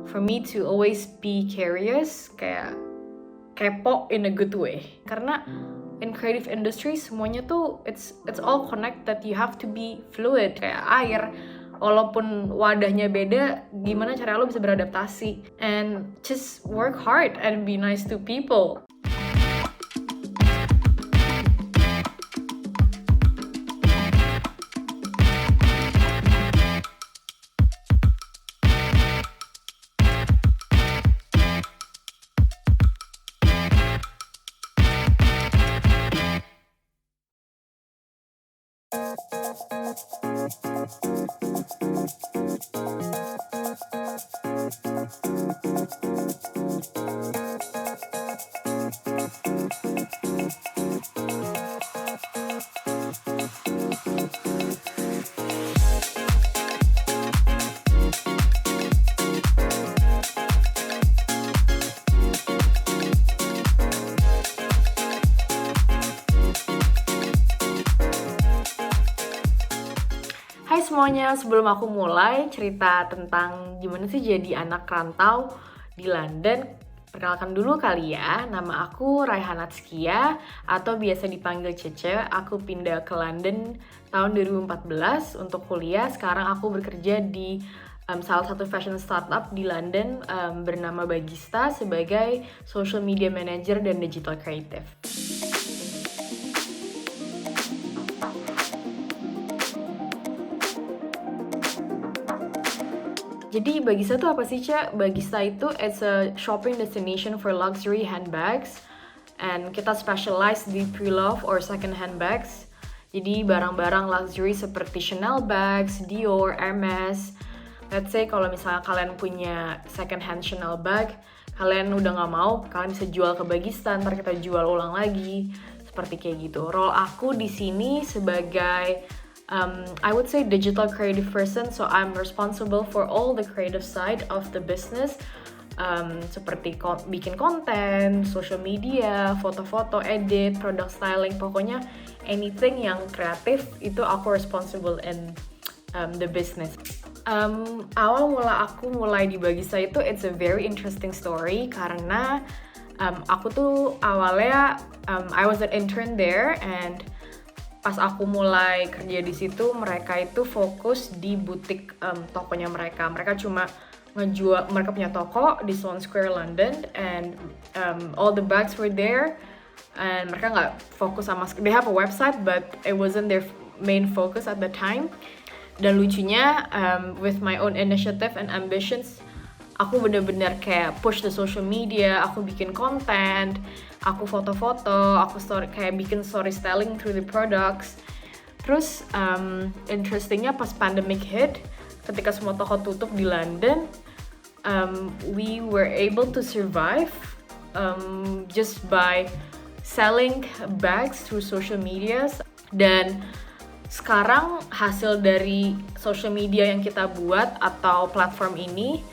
for me to always be curious, kayak kepo in a good way. Karena in creative industry semuanya tuh it's all connected. You have to be fluid kayak air. Walaupun wadahnya beda, gimana cara lo bisa beradaptasi and just work hard and be nice to people. Hai semuanya, sebelum aku mulai cerita tentang gimana sih jadi anak rantau di London, perkenalkan dulu kali ya, nama aku Raihan Atskia atau biasa dipanggil Cece. Aku pindah ke London tahun 2014 untuk kuliah. Sekarang aku bekerja di salah satu fashion startup di London bernama Bagista sebagai social media manager dan digital creative. Jadi Bagista itu apa sih, Cak? Bagista itu it's a shopping destination for luxury handbags and kita specialize di pre-love or second hand bags. Jadi barang-barang luxury seperti Chanel bags, Dior, Hermes. Let's say kalau misalnya kalian punya second hand Chanel bag, kalian udah nggak mau, kalian bisa jual ke Bagista, ntar kita jual ulang lagi. Seperti kayak gitu. Role aku di sini sebagai I would say digital creative person, so I'm responsible for all the creative side of the business, seperti bikin konten, social media, foto-foto, edit, product styling, pokoknya anything yang kreatif itu aku responsible in the business. Awal mula aku mulai di Bagista itu it's a very interesting story karena aku tuh awalnya I was an intern there and pas aku mulai kerja di situ, mereka itu fokus di butik tokonya mereka. Mereka cuma ngejual, mereka punya toko di Sloane Square, London, and all the bags were there. And mereka nggak fokus sama, they have a website, but it wasn't their main focus at the time. Dan lucunya, with my own initiative and ambitions, aku bener-bener kayak push the social media, aku bikin konten, aku foto-foto, aku kayak bikin storytelling through the products. Terus interestingnya pas pandemic hit, ketika semua toko tutup di London, we were able to survive just by selling bags through social media. Dan sekarang hasil dari social media yang kita buat atau platform ini,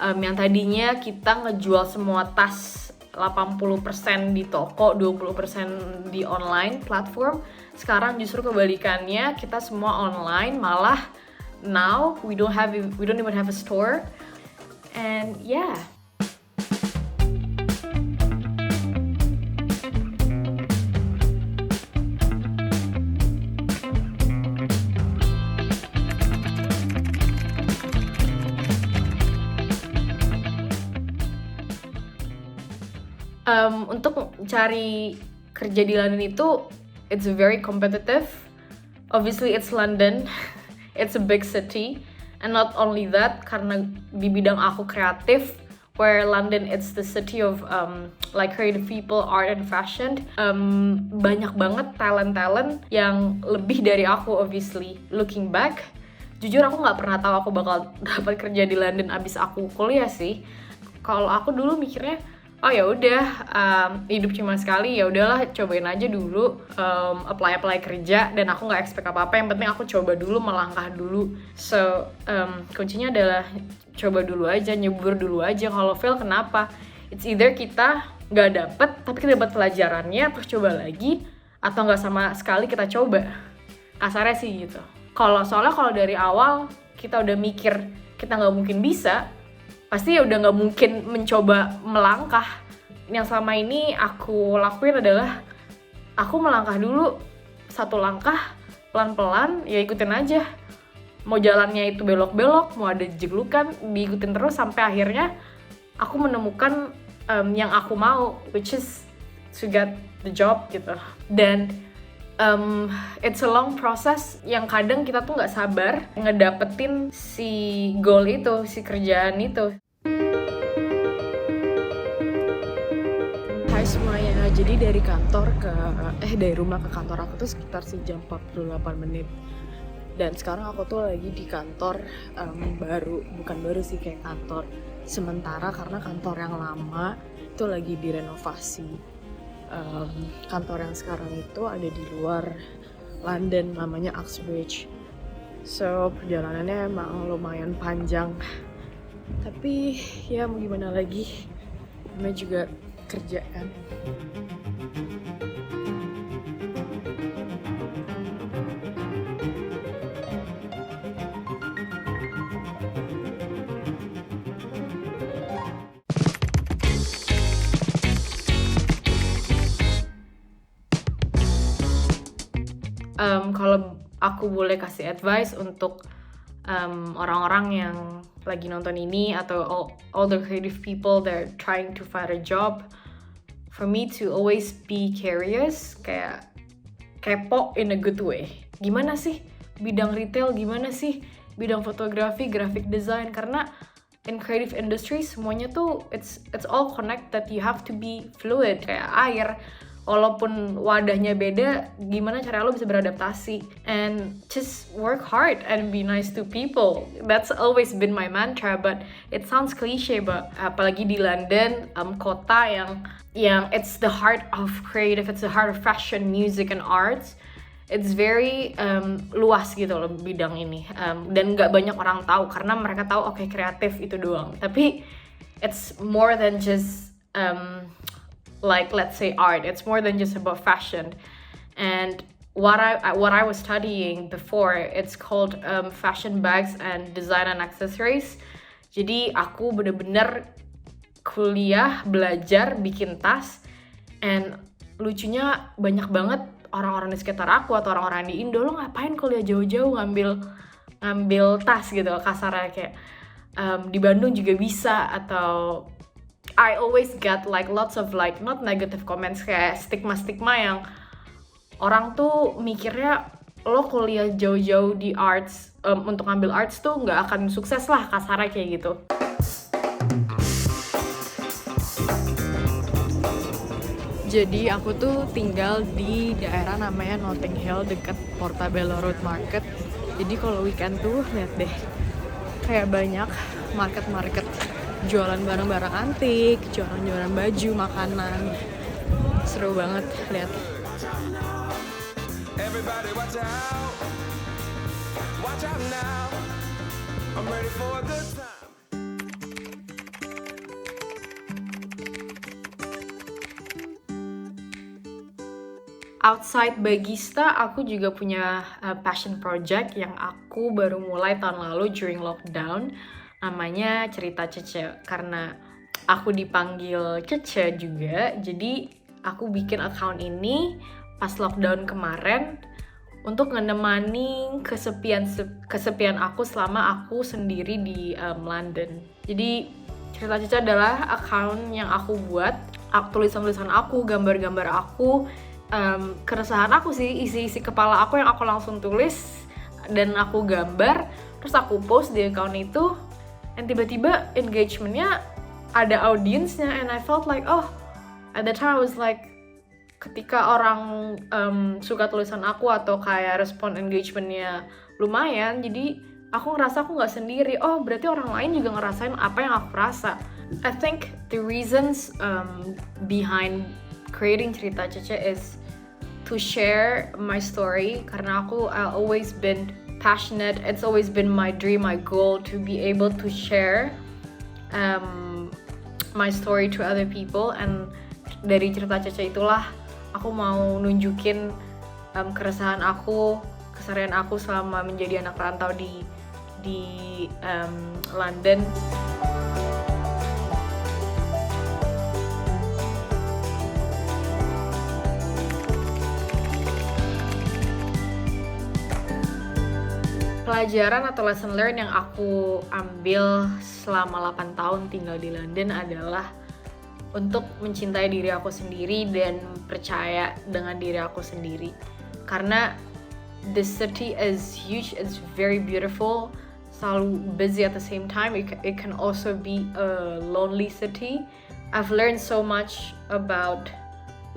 yang tadinya kita ngejual semua tas 80% di toko, 20% di online platform, sekarang justru kebalikannya, kita semua online, malah now we don't even have a store. And yeah. Untuk cari kerja di London itu it's very competitive. Obviously it's London, it's a big city, and not only that, karena di bidang aku kreatif, where London it's the city of like creative people, art and fashion, banyak banget talent yang lebih dari aku. Obviously looking back, jujur aku nggak pernah tahu aku bakal dapat kerja di London abis aku kuliah sih. Kalau aku dulu mikirnya, oh ya udah, hidup cuma sekali, ya udahlah cobain aja dulu, apply kerja, dan aku nggak expect apa-apa, yang penting aku coba dulu, melangkah dulu. So kuncinya adalah coba dulu aja, nyebur dulu aja. Kalau fail kenapa? It's either kita nggak dapet tapi kita dapat pelajarannya terus coba lagi, atau nggak sama sekali kita coba. Kasarnya sih gitu. Soalnya kalau dari awal kita udah mikir kita nggak mungkin bisa, pasti ya udah nggak mungkin mencoba melangkah. Yang selama ini aku lakuin adalah aku melangkah dulu satu langkah pelan-pelan, ya ikutin aja. Mau jalannya itu belok-belok, mau ada jeglukan, diikutin terus sampai akhirnya aku menemukan yang aku mau, which is to get the job gitu. Dan it's a long process yang kadang kita tuh nggak sabar ngedapetin si goal itu, si kerjaan itu. Hai semuanya, jadi dari rumah ke kantor aku tuh sekitar sejam 48 menit. Dan sekarang aku tuh lagi di kantor bukan baru sih, kayak kantor sementara karena kantor yang lama itu lagi direnovasi. Kantor yang sekarang itu ada di luar London, namanya Uxbridge. So perjalanannya emang lumayan panjang, tapi ya mau gimana lagi, namanya juga kerja kan. Kalau aku boleh kasih advice untuk orang-orang yang lagi nonton ini atau all the creative people that are trying to find a job, for me to always be curious, kayak kepo in a good way. Gimana sih bidang retail, gimana sih bidang fotografi, graphic design, karena in creative industry semuanya tuh it's all connected. You have to be fluid kayak air. Walaupun wadahnya beda, gimana cara lo bisa beradaptasi, and just work hard and be nice to people. That's always been my mantra, but it sounds cliche, but apalagi di London, kota yang it's the heart of creative, it's the heart of fashion, music and arts. It's very luas gitu loh bidang ini, dan nggak banyak orang tahu karena mereka tahu oke, kreatif itu doang. Tapi it's more than just like let's say art. It's more than just about fashion. And what I was studying before, it's called fashion bags and design and accessories. Jadi aku bener-bener kuliah, belajar, bikin tas, and lucunya banyak banget orang-orang di sekitar aku atau orang-orang di Indo, lo ngapain kuliah jauh-jauh ngambil tas gitu, kasarnya kayak di Bandung juga bisa. Atau I always get like lots of like not negative comments, kayak stigma yang orang tuh mikirnya lo kuliah jauh-jauh di arts untuk ngambil arts tuh nggak akan sukses lah, kasarnya kayak gitu. Jadi aku tuh tinggal di daerah namanya Notting Hill, dekat Portobello Road Market. Jadi kalau weekend tuh lihat deh, kayak banyak market jualan barang-barang antik, jualan baju, makanan. Seru banget, lihat. Everybody watch out. Watch out now. I'm ready for a good time. Outside Bagista, aku juga punya passion project yang aku baru mulai tahun lalu during lockdown. Namanya Cerita Cece, karena aku dipanggil Cece juga, jadi aku bikin account ini pas lockdown kemarin untuk ngenemani kesepian aku selama aku sendiri di London. Jadi Cerita Cece adalah account yang aku buat, tulisan-tulisan aku, gambar-gambar aku, keresahan aku sih, isi-isi kepala aku yang aku langsung tulis dan aku gambar, terus aku post di account itu. And tiba-tiba engagementnya ada audiensnya, and I felt like, oh, at that time I was like, ketika orang suka tulisan aku atau kayak respon engagementnya lumayan, jadi aku ngerasa aku nggak sendiri. Oh, berarti orang lain juga ngerasain apa yang aku rasa. I think the reasons behind creating Cerita Cece is to share my story, karena I've always been passionate. It's always been my dream, my goal to be able to share my story to other people. And dari Cerita Cece itulah aku mau nunjukin keresahan aku, keseharian aku selama menjadi anak rantau di London. Pelajaran atau lesson learn yang aku ambil selama 8 tahun tinggal di London adalah untuk mencintai diri aku sendiri dan percaya dengan diri aku sendiri. Karena the city is huge, it's very beautiful, selalu busy at the same time. It can also be a lonely city. I've learned so much about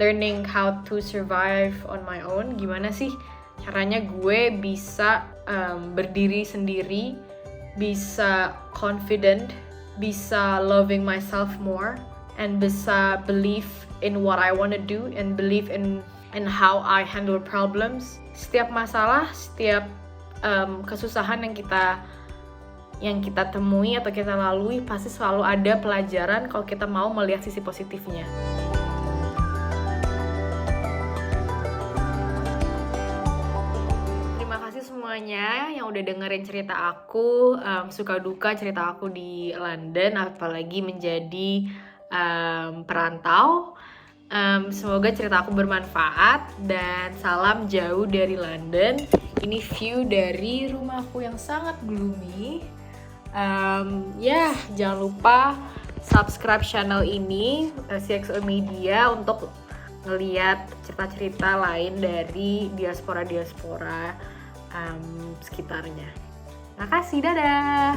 learning how to survive on my own. Gimana sih caranya gue bisa berdiri sendiri, bisa confident, bisa loving myself more, and bisa believe in what I want to do and believe in how I handle problems. Setiap masalah, setiap kesusahan yang kita temui atau kita lalui pasti selalu ada pelajaran kalau kita mau melihat sisi positifnya. Terima kasih semuanya yang udah dengerin cerita aku, suka duka cerita aku di London, apalagi menjadi perantau. Semoga cerita aku bermanfaat dan salam jauh dari London. Ini view dari rumahku yang sangat gloomy. Jangan lupa subscribe channel ini CXO Media untuk ngeliat cerita-cerita lain dari diaspora sekitarnya. Makasih, dadah!